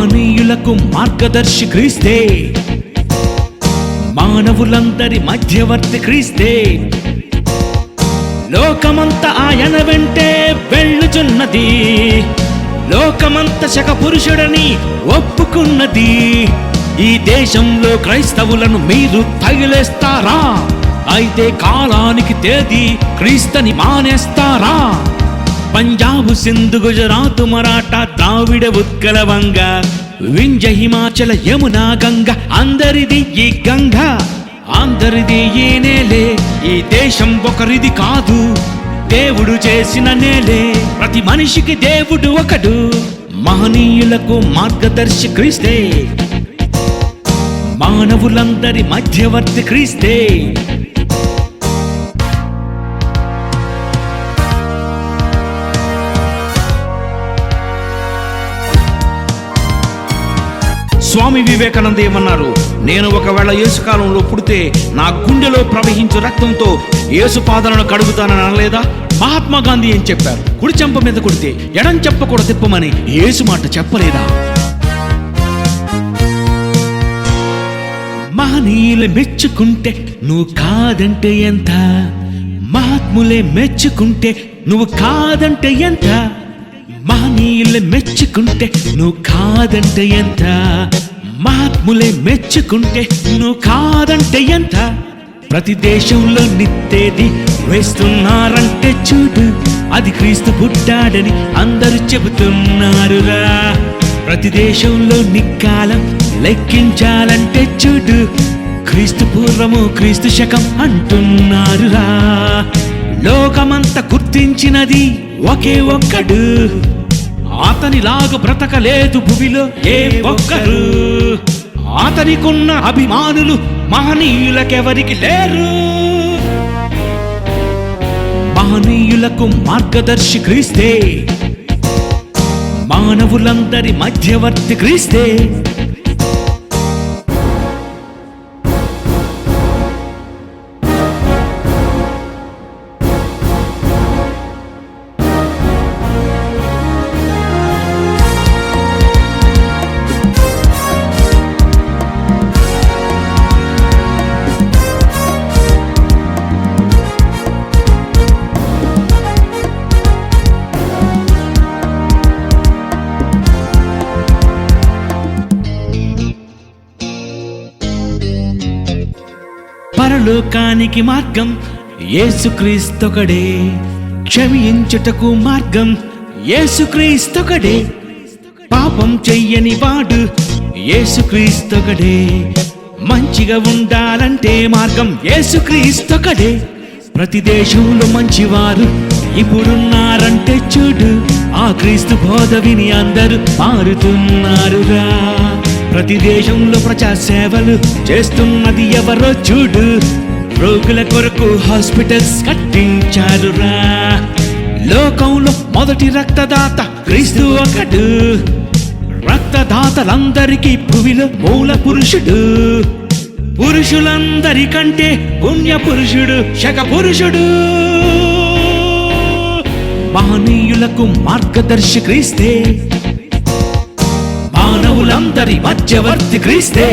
మహనీయులకు మార్గదర్శి క్రీస్తే, మానవులందరి మధ్యవర్తి క్రీస్తే. లోకమంతా ఆయన వెంటే వెళ్ళుచున్నది, లోకమంత శక పురుషుడని ఒప్పుకున్నది. ఈ దేశంలో క్రైస్తవులను మీరు తగిలేస్తారా? అయితే కాలానికి తేదీ క్రీస్తని మానేస్తారా? పంజాబు, సింధు, గుజరాత్, మరాఠా, ద్రావిడ, ఉత్కల, వంగ, వింజ, హిమాచల, యమునా, గంగ, అందరిది ఈ గంగ, అందరిది ఈ నేలే. ఈ దేశం ఒకరిది కాదు, దేవుడు చేసిన నేలే. ప్రతి మనిషికి దేవుడు ఒకడు, మహనీయులకు మార్గదర్శి క్రీస్తే, మానవులందరి మధ్యవర్తి క్రీస్తే. స్వామి వివేకానంద ఏమన్నారు? నేను ఒకవేళ యేసు కాలంలో పుడితే నా గుండెలో ప్రవహించు రక్తంతో యేసు పాదాలను కడుగుతానని అనలేదా? మహాత్మా గాంధీ ఏం చెప్పారు? కుడి చెంప మీద కొడితే ఎడం చెంప కూడా తిప్పమని యేసు మాట చెప్పలేదా? మహనీయులు మెచ్చుకుంటే నువ్వు కాదంటే ఎంత? మహాత్ములే మెచ్చుకుంటే నువ్వు కాదంటే ఎంత? మహనీయులే మెచ్చుకుంటే నువ్వు కాదంటే ఎంత? మహాత్ములే మెచ్చుకుంటే నువ్వు కాదంటే ఎంత? ప్రతి దేశంలో నిత్తేది వేస్తున్నారంటే చూడు, అది క్రీస్తు పుట్టాడని అందరూ చెబుతున్నారురా. ప్రతి దేశంలో నిక్కాలం లెక్కించాలంటే చూడు, క్రీస్తు పూర్వము క్రీస్తు శకం అంటున్నారురా. లోకమంతా గుర్తించినది ఒకే ఒక్కడు, అతనిలాగా బ్రతకలేదు భూమిలో ఏ ఒక్కరు. అతనికున్న అభిమానులు మహనీయులకెవరికి లేరు. మహనీయులకు మార్గదర్శి క్రీస్తే, మానవులందరి మధ్యవర్తి క్రీస్తే. పరలోకానికి మార్గం యేసుక్రీస్తొకడే, క్షమించుటకు మార్గం యేసుక్రీస్తొకడే, పాపం చెయ్యని వాడు యేసుక్రీస్తొకడే, మంచిగా ఉండాలంటే మార్గం యేసుక్రీస్తొకడే. ప్రతి దేశంలో మంచివారు ఇప్పుడున్నారంటే చూడు, ఆ క్రీస్తు బోధ విని అందరూ మారుతున్నారురా. ప్రతి దేశంలో ప్రజా సేవలు చేస్తున్నది ఎవరో చూడు, రోగుల కొరకు హాస్పిటల్స్ కట్టించారురా. లోకంలో మొదటి రక్తదాత క్రీస్తు ఒకడు, రక్తదాతలందరికీ భూమిలో మూల పురుషుడు. పురుషులందరికంటే పుణ్య పురుషుడు, శక పురుషుడు. మహనీయులకు మార్గదర్శి క్రీస్తే, మానవులందరి మధ్యవర్తి క్రీస్తే.